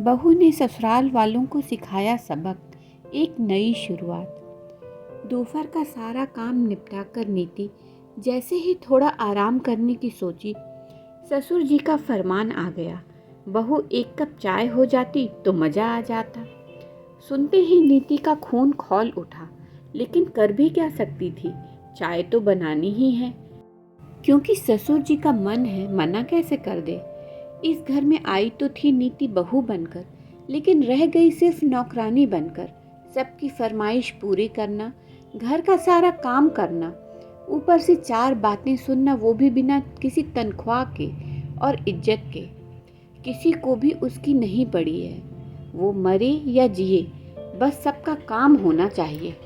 बहू ने ससुराल वालों को सिखाया सबक, एक नई शुरुआत। दोपहर का सारा काम निपटा कर नीति जैसे ही थोड़ा आराम करने की सोची, ससुर जी का फरमान आ गया। बहू एक कप चाय हो जाती तो मज़ा आ जाता। सुनते ही नीति का खून खौल उठा, लेकिन कर भी क्या सकती थी, चाय तो बनानी ही है। क्योंकि ससुर जी का मन है, मना कैसे कर दे। इस घर में आई तो थी नीति बहू बनकर, लेकिन रह गई सिर्फ नौकरानी बनकर। सबकी फरमाइश पूरी करना, घर का सारा काम करना, ऊपर से चार बातें सुनना, वो भी बिना किसी तनख्वाह के और इज्जत के। किसी को भी उसकी नहीं पड़ी है, वो मरे या जिए, बस सबका काम होना चाहिए।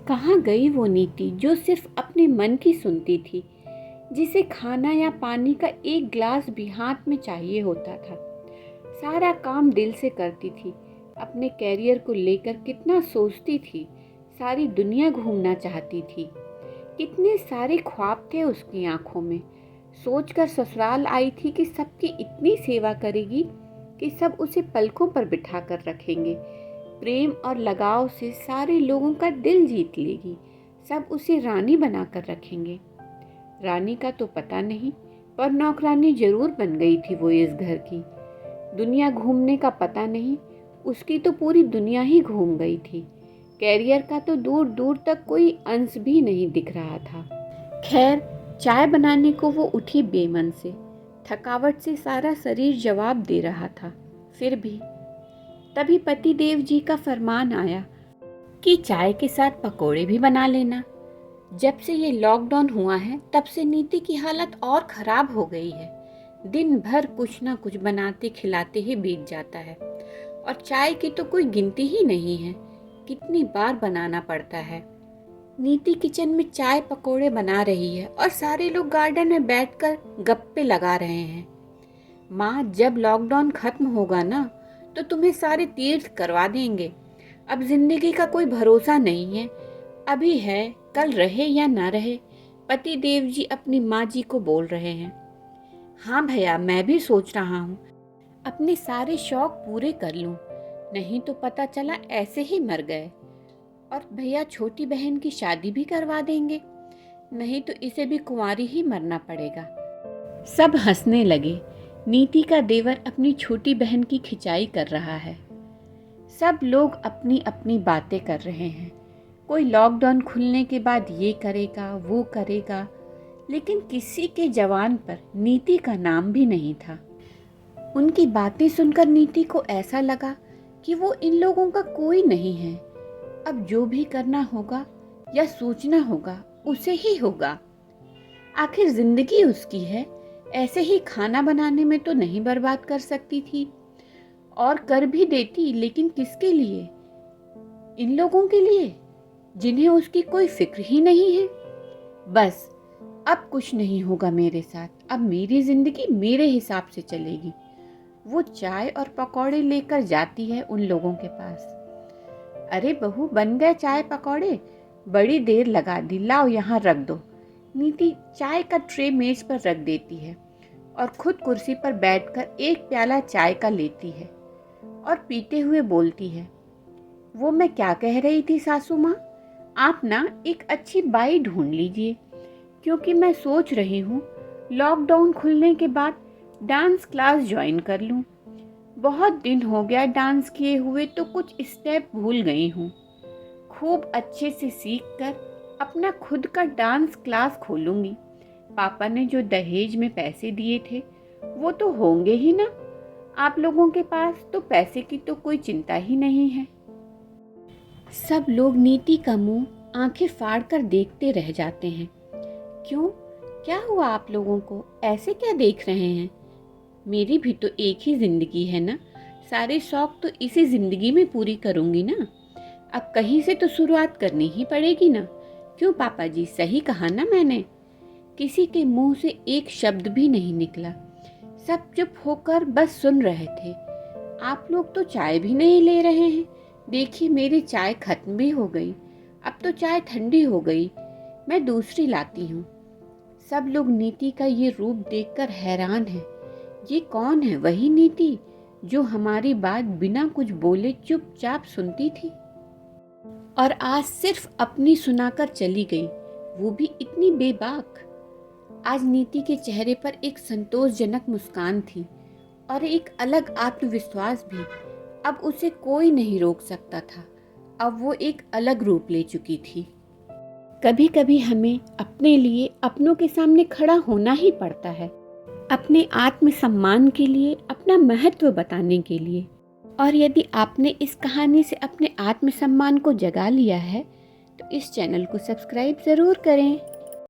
कहाँ गई वो नीति जो सिर्फ अपने मन की सुनती थी, जिसे खाना या पानी का एक गिलास भी हाथ में चाहिए होता था। सारा काम दिल से करती थी, अपने कैरियर को लेकर कितना सोचती थी, सारी दुनिया घूमना चाहती थी। कितने सारे ख्वाब थे उसकी आंखों में। सोचकर ससुराल आई थी कि सबकी इतनी सेवा करेगी कि सब उसे पलकों पर बिठा कर रखेंगे। प्रेम और लगाव से सारे लोगों का दिल जीत लेगी, सब उसे रानी बनाकर रखेंगे। रानी का तो पता नहीं, पर नौकरानी जरूर बन गई थी वो इस घर की। दुनिया घूमने का पता नहीं, उसकी तो पूरी दुनिया ही घूम गई थी। कैरियर का तो दूर दूर तक कोई अंश भी नहीं दिख रहा था। खैर, चाय बनाने को वो उठी बेमन से। थकावट से सारा शरीर जवाब दे रहा था। फिर भी तभी पति देव जी का फरमान आया कि चाय के साथ पकोड़े भी बना लेना। जब से ये लॉकडाउन हुआ है, तब से नीति की हालत और खराब हो गई है। दिन भर कुछ ना कुछ बनाते खिलाते ही बीत जाता है, और चाय की तो कोई गिनती ही नहीं है, कितनी बार बनाना पड़ता है। नीति किचन में चाय पकोड़े बना रही है और सारे लोग गार्डन में बैठकर गप्पे लगा रहे हैं। माँ, जब लॉकडाउन खत्म होगा ना, तो तुम्हें सारे तीर्थ करवा देंगे। अब जिंदगी का कोई भरोसा नहीं है, अभी है, कल रहे या ना रहे। पति देव जी अपनी माँ जी को बोल रहे हैं। हाँ भैया, मैं भी सोच रहा हूँ अपने सारे शौक पूरे कर लूँ, नहीं तो पता चला ऐसे ही मर गए। और भैया छोटी बहन की शादी भी करवा देंगे, नहीं तो इसे भी कुंवारी ही मरना पड़ेगा। सब हंसने लगे। नीति का देवर अपनी छोटी बहन की खिंचाई कर रहा है। सब लोग अपनी अपनी बातें कर रहे हैं। कोई लॉकडाउन खुलने के बाद ये करेगा, वो करेगा, लेकिन किसी के जवान पर नीति का नाम भी नहीं था। उनकी बातें सुनकर नीति को ऐसा लगा कि वो इन लोगों का कोई नहीं है। अब जो भी करना होगा या सोचना होगा, उसे ही होगा। आखिर जिंदगी उसकी है, ऐसे ही खाना बनाने में तो नहीं बर्बाद कर सकती थी। और कर भी देती, लेकिन किसके लिए? इन लोगों के लिए, जिन्हें उसकी कोई फिक्र ही नहीं है। बस, अब कुछ नहीं होगा मेरे साथ, अब मेरी जिंदगी मेरे हिसाब से चलेगी। वो चाय और पकौड़े लेकर जाती है उन लोगों के पास। अरे बहू, बन गए चाय पकौड़े, बड़ी देर लगा दी, लाओ यहाँ रख दो। नीति चाय का ट्रे मेज पर रख देती है और खुद कुर्सी पर बैठकर एक प्याला चाय का लेती है और पीते हुए बोलती है। वो मैं क्या कह रही थी सासू माँ, आप ना एक अच्छी बाई ढूंढ लीजिए, क्योंकि मैं सोच रही हूँ लॉकडाउन खुलने के बाद डांस क्लास ज्वाइन कर लूँ। बहुत दिन हो गया डांस किए हुए, तो कुछ स्टेप भूल गई हूँ। खूब अच्छे से सीख कर अपना खुद का डांस क्लास खोलूँगी। पापा ने जो दहेज में पैसे दिए थे, वो तो होंगे ही ना। आप लोगों के पास तो पैसे की तो कोई चिंता ही नहीं है। सब लोग नीति का मुंह आंखें फाड़ कर देखते रह जाते हैं। क्यों, क्या हुआ आप लोगों को, ऐसे क्या देख रहे हैं? मेरी भी तो एक ही जिंदगी है ना, सारे शौक तो इसी जिंदगी में पूरी करूंगी ना। अब कहीं से तो शुरुआत करनी ही पड़ेगी ना। क्यों पापा जी, सही कहा ना मैंने? किसी के मुंह से एक शब्द भी नहीं निकला। सब चुप होकर बस सुन रहे थे। आप लोग तो चाय भी नहीं ले रहे हैं। देखिए, मेरी चाय खत्म भी हो गई, अब तो चाय ठंडी हो गई, मैं दूसरी लाती हूँ। सब लोग नीति का ये रूप देखकर हैरान हैं। ये कौन है? वही नीति जो हमारी बात बिना कुछ बोले चुपचाप सुनती थी, और आज सिर्फ अपनी सुनाकर चली गई, वो भी इतनी बेबाक। आज नीति के चेहरे पर एक संतोषजनक मुस्कान थी और एक अलग आत्मविश्वास भी। अब उसे कोई नहीं रोक सकता था। अब वो एक अलग रूप ले चुकी थी। कभी कभी हमें अपने लिए अपनों के सामने खड़ा होना ही पड़ता है, अपने आत्मसम्मान के लिए, अपना महत्व बताने के लिए। और यदि आपने इस कहानी से अपने आत्मसम्मान को जगा लिया है तो इस चैनल को सब्सक्राइब ज़रूर करें।